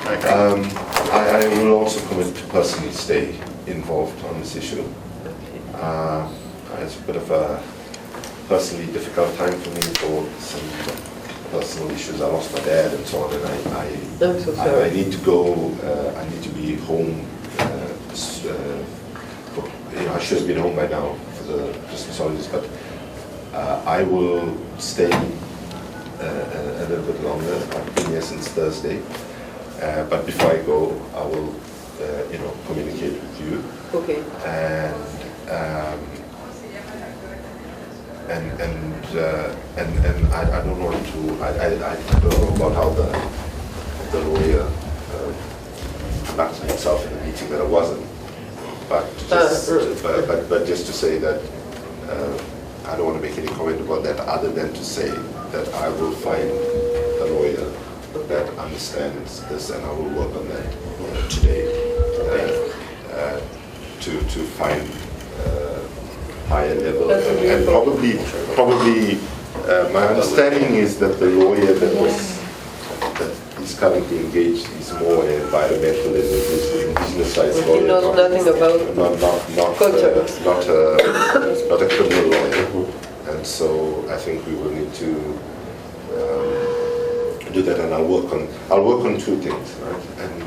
I will also commit to personally stay involved on this issue. It's a bit of a personally difficult time for me for some personal issues. I lost my dad and so on, and I'm so sorry. I need to go. I need to be home. I should have been home by now for the Christmas holidays, but I will stay a little bit longer. I've been here since Thursday, but before I go, I will, communicate with you. Okay. And I don't want to. I don't know about how the lawyer conducted himself in the meeting that I wasn't. But just to say that I don't want to make any comment about that other than to say that I will find a lawyer that understands this, and I will work on that today to find higher level. And probably my understanding is that the lawyer that is currently engaged is more an environmental and business side lawyer. He knows nothing about culture. Not a criminal lawyer. And so I think we will need to do that, and I'll work on two things, right? And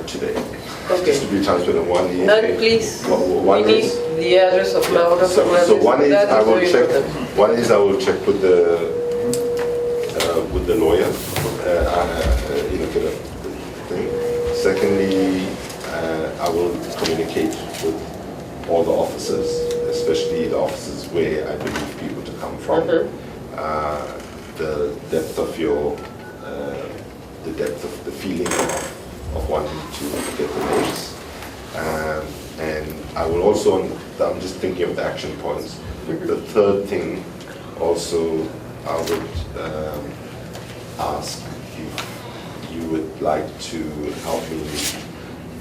today, just to be transparent, one is. And please, we need the address of Mauro. So one is I will check. One is I will check with the lawyer. Get a thing. Secondly, I will communicate with all the officers, especially the officers where I believe people to come from. The depth of the feeling of wanting to get the names. And I will also, I'm just thinking of the action points. The third thing also, I would ask if you would like to help me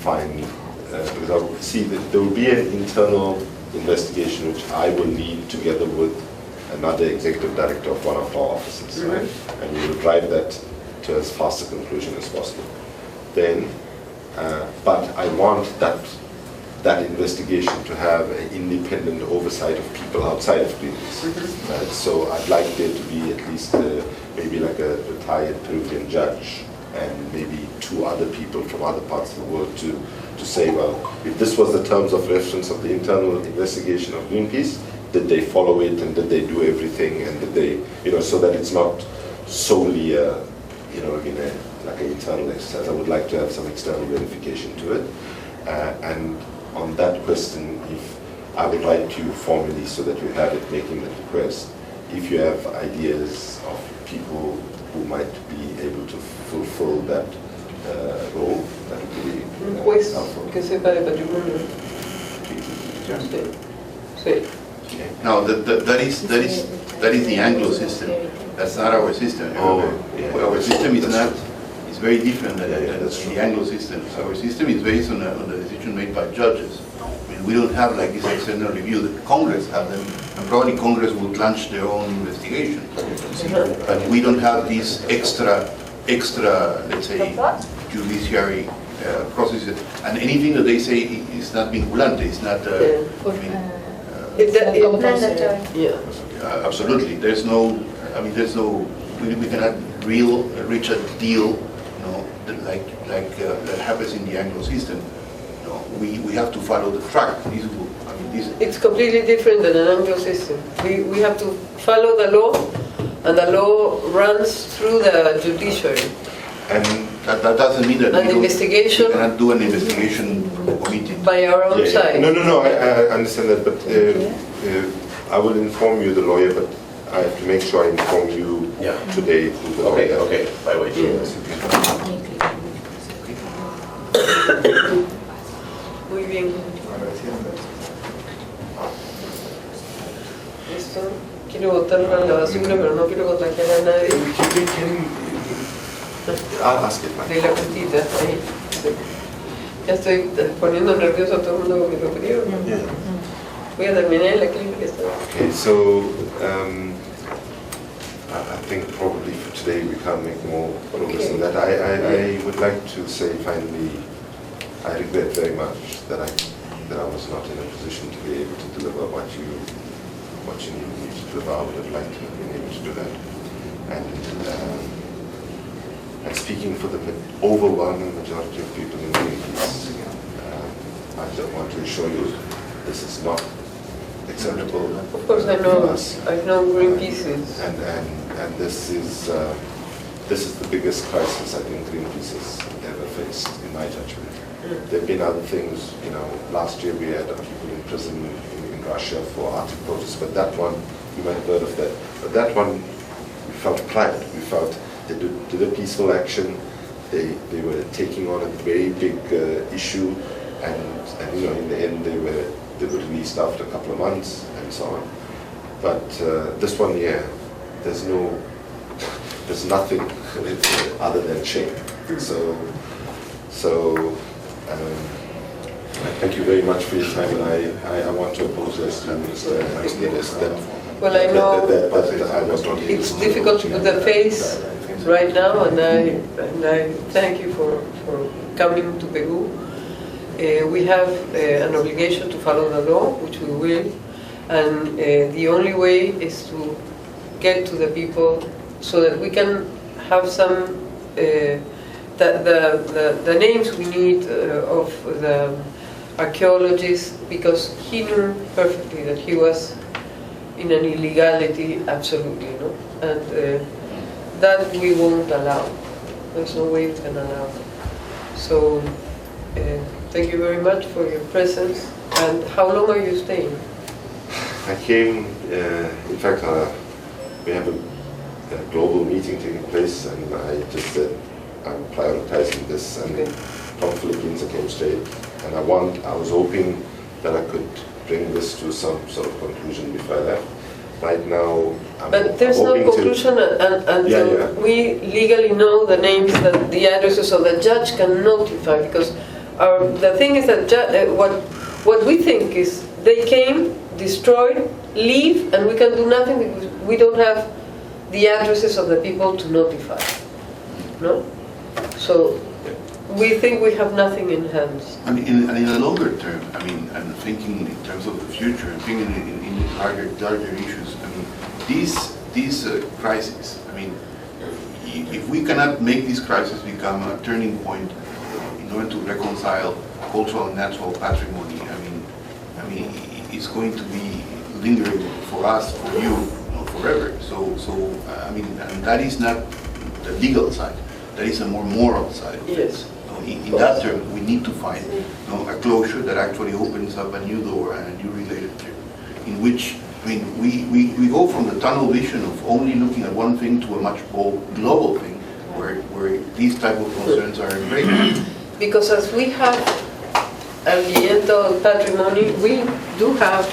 find, because I will see that there will be an internal investigation which I will lead together with another executive director of one of our offices, right? And we will drive that to as fast a conclusion as possible. Then, but I want that investigation to have an independent oversight of people outside of Greenpeace. Right? So I'd like there to be at least maybe like a retired Peruvian judge and maybe two other people from other parts of the world to say, well, if this was the terms of reference of the internal investigation of Greenpeace, did they follow it and did they do everything, and did they, so that it's not solely like an internal exercise. I would like to have some external verification to it. And on that question, if I would write you formally so that you have it making the request, if you have ideas of people who might be able to fulfill that role, that would be helpful. Que sepa de patrimonio. Sí. No, that is the Anglo system. That's not our system. Our system is not. It's very different than the Anglo system. Our system is based on a decision made by judges. I mean, we don't have like this external review that Congress have them, and probably Congress would launch their own investigation. But we don't have this extra, let's say, judiciary processes. And anything that they say is not vinculante. It's not. Absolutely. There's no. I mean, there's no. We cannot reach a deal, like that happens in the Anglo system. We have to follow the track. It's completely different than an Anglo system. We have to follow the law, and the law runs through the judiciary. And that doesn't mean that we cannot do an investigation committee by our own side. No, I understand that, but I will inform you, the lawyer, but I have to make sure I inform you today. Okay, by way. Muy bien. Esto, quiero botarlo a la basura, pero no quiero contagiar a nadie. De la puntita, ahí. Ya estoy poniendo nervioso a todo el mundo con mi frío. Voy a terminar en la clínica. Okay, so I think probably for today we can't make more progress than that. I would like to say finally, I regret very much that I was not in a position to be able to deliver what you needed me to deliver. I would have liked to have been able to do that. And speaking for the overwhelming majority of people in Greenpeace, I just want to assure you this is not acceptable. Of course, I know Greenpeace is. And this is the biggest crisis I think Greenpeace has ever faced, in my judgment. There have been other things, last year we had people in prison in Russia for Arctic protests, but that one, you might have heard of that. But that one, we felt pride. We felt they did a peaceful action. They were taking on a very big issue, and in the end they were released after a couple of months and so on. But this one, there's nothing other than shame. So thank you very much for your time, and I want to apologize to Mr. Martinez that. Well, I know that I was not able it's to difficult to put the face right now, and I thank you for coming to Peru. We have an obligation to follow the law, which we will, and the only way is to get to the people so that we can have some the names we need of the archaeologists, because he knew perfectly that he was in an illegality, absolutely, and that we won't allow. There's no way we can allow. So thank you very much for your presence. And how long are you staying? I came, in fact, we have a global meeting taking place, and I just said I'm prioritizing this, and Okay. from Philippines I came straight, and I was hoping that I could bring this to some sort of conclusion before I left. Right now, But there's no hoping to- conclusion until Yeah. we legally know the names, the addresses, so the judge can notify. Because the thing is that what we think is they came, destroyed, leave, and we can do nothing because we don't have the addresses of the people to notify. No? So we think we have nothing in hands. And in the longer term, I'm thinking in terms of the future, and thinking in larger issues. These crises. If we cannot make these crises become a turning point in order to reconcile cultural and natural patrimony, it's going to be lingering for us, for you, forever. And that is not the legal side. That is a more moral side. Yes. In that term, we need to find a closure that actually opens up a new door and a new relationship, in which we go from the tunnel vision of only looking at one thing to a much more global thing, where these type of concerns are embraced. Because as we have ambiental patrimony, we do have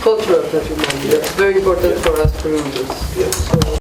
cultural patrimony. That's very important for us to do this. Yes. So